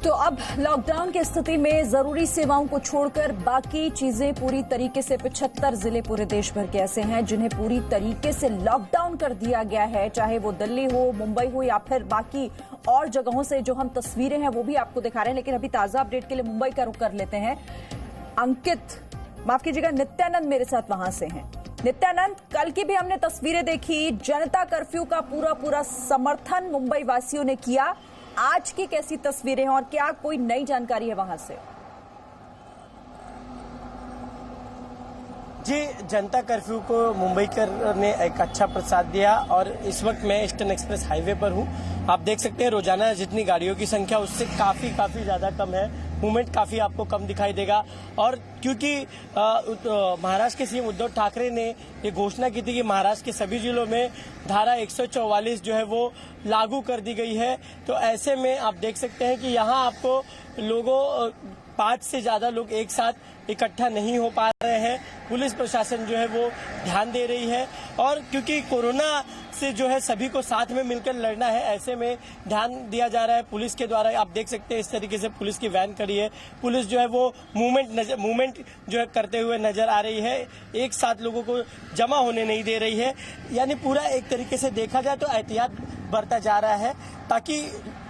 तो अब लॉकडाउन की स्थिति में जरूरी सेवाओं को छोड़कर बाकी चीजें पूरी तरीके से 75 जिले पूरे देश भर के ऐसे हैं जिन्हें पूरी तरीके से लॉकडाउन कर दिया गया है, चाहे वो दिल्ली हो, मुंबई हो या फिर बाकी और जगहों से जो हम तस्वीरें हैं वो भी आपको दिखा रहे हैं। लेकिन अभी ताजा अपडेट के लिए मुंबई का रुख कर लेते हैं। अंकित, माफ कीजिएगा, नित्यानंद मेरे साथ वहां से हैं। नित्यानंद, कल की भी हमने तस्वीरें देखी, जनता कर्फ्यू का पूरा समर्थन मुंबई वासियों ने किया। आज की कैसी तस्वीरें हैं और क्या कोई नई जानकारी है वहां से? जी, जनता कर्फ्यू को मुंबई कर ने एक अच्छा प्रतिसाद दिया और इस वक्त मैं ईस्टर्न एक्सप्रेस हाईवे पर हूं। आप देख सकते हैं रोजाना जितनी गाड़ियों की संख्या उससे काफी ज्यादा कम है। मूवमेंट काफी आपको कम दिखाई देगा। और क्योंकि महाराष्ट्र के सीएम उद्धव ठाकरे ने ये घोषणा की थी कि महाराष्ट्र के सभी जिलों में धारा 144 जो है वो लागू कर दी गई है, तो ऐसे में आप देख सकते हैं कि यहाँ आपको लोगों 5 से ज्यादा लोग एक साथ इकट्ठा नहीं हो पा रहे हैं। पुलिस प्रशासन जो है वो ध्यान दे रही है और क्योंकि कोरोना से जो है सभी को साथ में मिलकर लड़ना है, ऐसे में ध्यान दिया जा रहा है पुलिस के द्वारा। आप देख सकते हैं इस तरीके से पुलिस की वैन खड़ी है। पुलिस जो है वो मूवमेंट जो है करते हुए नजर आ रही है, एक साथ लोगों को जमा होने नहीं दे रही है। यानी पूरा एक तरीके से देखा जाए तो एहतियात बरता जा रहा है, ताकि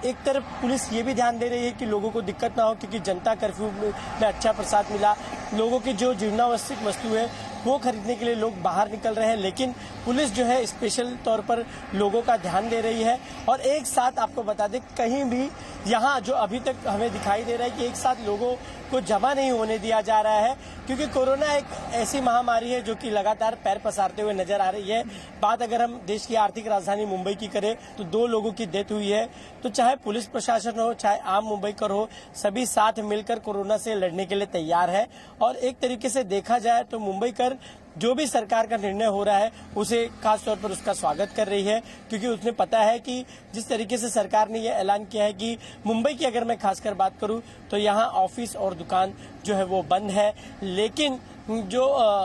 एक तरफ पुलिस ये भी ध्यान दे रही है कि लोगों को दिक्कत ना हो, क्योंकि जनता कर्फ्यू में अच्छा प्रसाद मिला। लोगों की जो जीवनावश्यक वस्तु है वो खरीदने के लिए लोग बाहर निकल रहे हैं, लेकिन पुलिस जो है स्पेशल तौर पर लोगों का ध्यान दे रही है। और एक साथ आपको बता दें, कहीं भी यहाँ जो अभी तक हमें दिखाई दे रहा है कि एक साथ लोगों को जमा नहीं होने दिया जा रहा है, क्योंकि कोरोना एक ऐसी महामारी है जो कि लगातार पैर पसारते हुए नजर आ रही है। बात अगर हम देश की आर्थिक राजधानी मुंबई की करें तो 2 लोगों की डेथ हुई है। तो चाहे पुलिस प्रशासन हो, चाहे आम मुंबईकर हो, सभी साथ मिलकर कोरोना से लड़ने के लिए तैयार है। और एक तरीके से देखा जाए तो मुंबईकर जो भी सरकार का निर्णय हो रहा है उसे खास तौर पर उसका स्वागत कर रही है, क्योंकि उसने पता है कि जिस तरीके से सरकार ने यह ऐलान किया है कि मुंबई की अगर मैं खासकर बात करूं तो यहाँ ऑफिस और दुकान जो है वो बंद है, लेकिन जो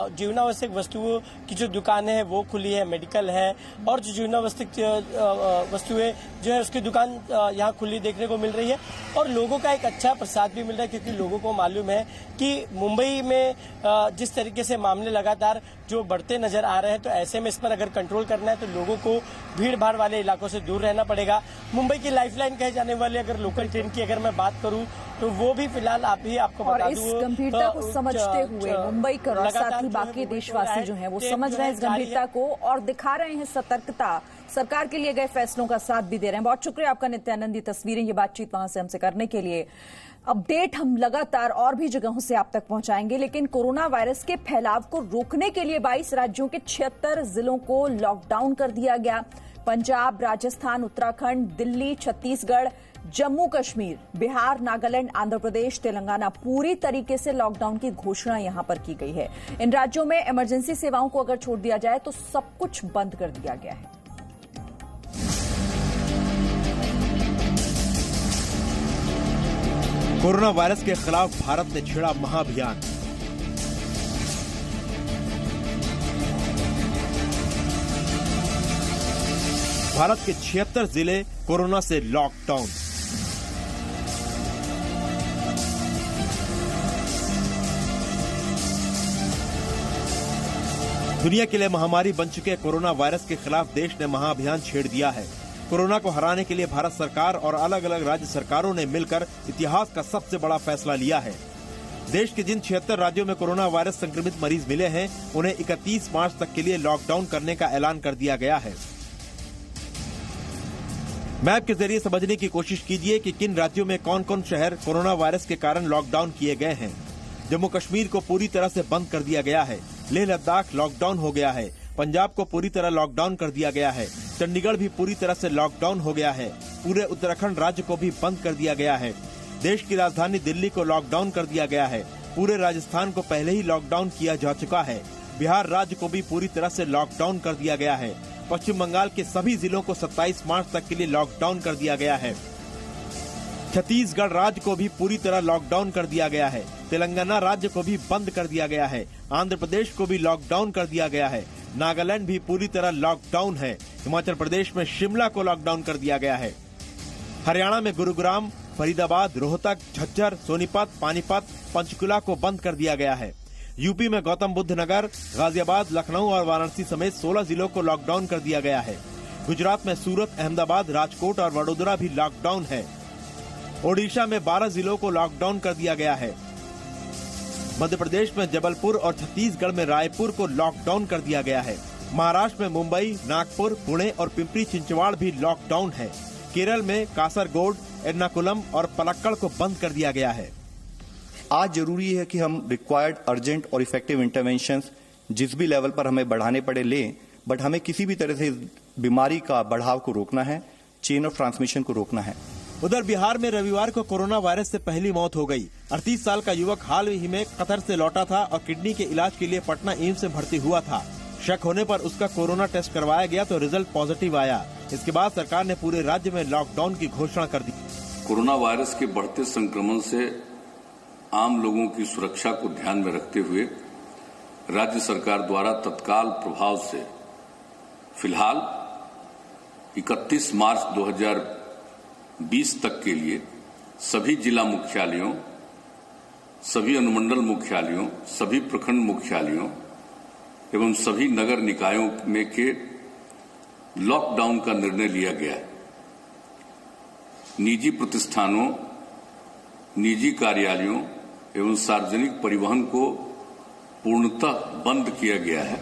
जीवनावश्यक वस्तुओं की जो दुकानें हैं वो खुली है, मेडिकल है और जो जीवनावश्यक वस्तुएं जो है उसकी दुकान यहाँ खुली देखने को मिल रही है। और लोगों का एक अच्छा प्रसाद भी मिल रहा है, क्योंकि लोगों को मालूम है कि मुंबई में जिस तरीके से मामले लगातार जो बढ़ते नजर आ रहे हैं, तो ऐसे में इस पर अगर कंट्रोल करना है तो लोगों को भीड़ भाड़ वाले इलाकों से दूर रहना पड़ेगा। मुंबई की लाइफलाइन कहे जाने वाले अगर लोकल ट्रेन की अगर मैं बात करूं तो वो भी फिलहाल आपको बता दूं, इस गंभीरता को समझते हुए मुंबई का और साथ ही बाकी देशवासी जो हैं वो समझ रहे हैं इस गंभीरता को और दिखा रहे हैं सतर्कता, सरकार के लिए गए फैसलों का साथ भी दे रहे हैं। बहुत शुक्रिया आपका नित्यानंद, ये तस्वीरें, ये बातचीत वहां से हमसे करने के लिए। अपडेट हम लगातार और भी जगहों से आप तक पहुंचाएंगे, लेकिन कोरोना वायरस के फैलाव को रोकने के लिए 22 राज्यों के 76 जिलों को लॉकडाउन कर दिया गया। पंजाब, राजस्थान, उत्तराखंड, दिल्ली, छत्तीसगढ़, जम्मू कश्मीर, बिहार, नागालैंड, आंध्र प्रदेश, तेलंगाना, पूरी तरीके से लॉकडाउन की घोषणा यहां पर की गई है। इन राज्यों में इमरजेंसी सेवाओं को अगर छोड़ दिया जाए तो सब कुछ बंद कर दिया गया है। कोरोना वायरस के खिलाफ भारत ने छेड़ा महाअभियान। भारत के 76 जिले कोरोना से लॉकडाउन। दुनिया के लिए महामारी बन चुके कोरोना वायरस के खिलाफ देश ने महाअभियान छेड़ दिया है। कोरोना को हराने के लिए भारत सरकार और अलग अलग राज्य सरकारों ने मिलकर इतिहास का सबसे बड़ा फैसला लिया है। देश के जिन 76 राज्यों में कोरोना वायरस संक्रमित मरीज मिले हैं, उन्हें 31 मार्च तक के लिए लॉकडाउन करने का ऐलान कर दिया गया है। मैप के जरिए समझने की कोशिश कीजिए कि किन राज्यों में कौन कौन शहर कोरोना वायरस के कारण लॉकडाउन किए गए हैं। जम्मू कश्मीर को पूरी तरह से बंद कर दिया गया है। लेह लद्दाख लॉकडाउन हो गया है। पंजाब को पूरी तरह लॉकडाउन कर दिया गया है। चंडीगढ़ भी पूरी तरह से लॉकडाउन हो गया है। पूरे उत्तराखंड राज्य को भी बंद कर दिया गया है। देश की राजधानी दिल्ली को लॉकडाउन कर दिया गया है। पूरे राजस्थान को पहले ही लॉकडाउन किया जा चुका है। बिहार राज्य को भी पूरी तरह से लॉकडाउन कर दिया गया है। पश्चिम बंगाल के सभी जिलों को 27 मार्च तक के लिए लॉकडाउन कर दिया गया है। छत्तीसगढ़ राज्य को भी पूरी तरह लॉकडाउन कर दिया गया है। तेलंगाना राज्य को भी बंद कर दिया गया है। आंध्र प्रदेश को भी लॉकडाउन कर दिया गया है। नागालैंड भी पूरी तरह लॉकडाउन है। हिमाचल प्रदेश में शिमला को लॉकडाउन कर दिया गया है। हरियाणा में गुरुग्राम, फरीदाबाद, रोहतक, झज्जर, सोनीपत, पानीपत, पंचकुला को बंद कर दिया गया है। यूपी में गौतम बुद्ध नगर, गाजियाबाद, लखनऊ और वाराणसी समेत 16 जिलों को लॉकडाउन कर दिया गया है। गुजरात में सूरत, अहमदाबाद, राजकोट और वडोदरा भी लॉकडाउन है। ओडिशा में 12 जिलों को लॉकडाउन कर दिया गया है। मध्य प्रदेश में जबलपुर और छत्तीसगढ़ में रायपुर को लॉकडाउन कर दिया गया है। महाराष्ट्र में मुंबई, नागपुर, पुणे और पिंपरी चिंचवाड़ भी लॉकडाउन है। केरल में कासरगोड, एर्नाकुलम और पलक्कड़ को बंद कर दिया गया है। आज जरूरी है कि हम रिक्वायर्ड, अर्जेंट और इफेक्टिव इंटरवेंशंस जिस भी लेवल पर हमें बढ़ाने पड़े लें, बट हमें किसी भी तरह से इस बीमारी का बढ़ाव को रोकना है, चेन ऑफ ट्रांसमिशन को रोकना है। उधर बिहार में रविवार को कोरोना वायरस से पहली मौत हो गई। 38 साल का युवक हाल ही में कतर से लौटा था और किडनी के इलाज के लिए पटना एम्स में भर्ती हुआ था। शक होने पर उसका कोरोना टेस्ट करवाया गया तो रिजल्ट पॉजिटिव आया। इसके बाद सरकार ने पूरे राज्य में लॉकडाउन की घोषणा कर दी। कोरोना वायरस के बढ़ते संक्रमण से आम लोगों की सुरक्षा को ध्यान में रखते हुए राज्य सरकार द्वारा तत्काल प्रभाव से फिलहाल 31 मार्च 2020 तक के लिए सभी जिला मुख्यालयों, सभी अनुमंडल मुख्यालयों, सभी प्रखंड मुख्यालयों एवं सभी नगर निकायों में के लॉकडाउन का निर्णय लिया गया है। निजी प्रतिष्ठानों, निजी कार्यालयों एवं सार्वजनिक परिवहन को पूर्णतः बंद किया गया है।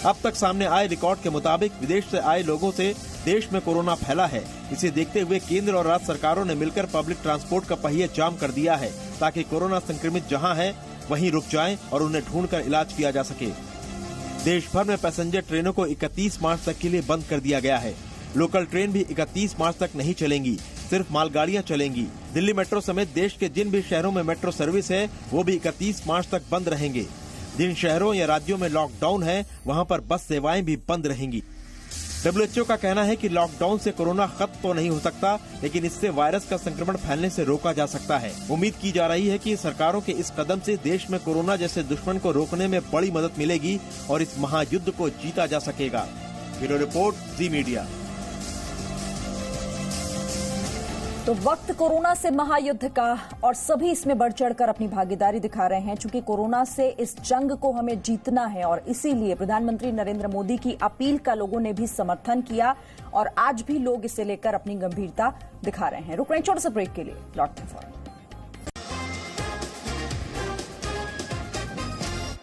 अब तक सामने आए रिकॉर्ड के मुताबिक विदेश से आए लोगों से देश में कोरोना फैला है। इसे देखते हुए केंद्र और राज्य सरकारों ने मिलकर पब्लिक ट्रांसपोर्ट का पहिया जाम कर दिया है ताकि कोरोना संक्रमित जहां हैं वहीं रुक जाएं और उन्हें ढूंढकर इलाज किया जा सके। देश भर में पैसेंजर ट्रेनों को 31 मार्च तक के लिए बंद कर दिया गया है। लोकल ट्रेन भी 31 मार्च तक नहीं चलेंगी, सिर्फ मालगाड़ियां चलेंगी। दिल्ली मेट्रो समेत देश के जिन भी शहरों में मेट्रो सर्विस है वो भी 31 मार्च तक बंद रहेंगे। जिन शहरों या राज्यों में लॉकडाउन है वहां पर बस सेवाएं भी बंद रहेंगी। WHO का कहना है कि लॉकडाउन से कोरोना खत्म तो नहीं हो सकता, लेकिन इससे वायरस का संक्रमण फैलने से रोका जा सकता है। उम्मीद की जा रही है कि सरकारों के इस कदम से देश में कोरोना जैसे दुश्मन को रोकने में बड़ी मदद मिलेगी और इस महायुद्ध को जीता जा सकेगा। ब्यूरो रिपोर्ट, जी मीडिया। तो वक्त कोरोना से महायुद्ध का और सभी इसमें बढ़ चढ़कर अपनी भागीदारी दिखा रहे हैं। चूंकि कोरोना से इस जंग को हमें जीतना है और इसीलिए प्रधानमंत्री नरेंद्र मोदी की अपील का लोगों ने भी समर्थन किया और आज भी लोग इसे लेकर अपनी गंभीरता दिखा रहे हैं। रुक रहे हैं छोटे से ब्रेक के लिए, लौटते हैं फौरन।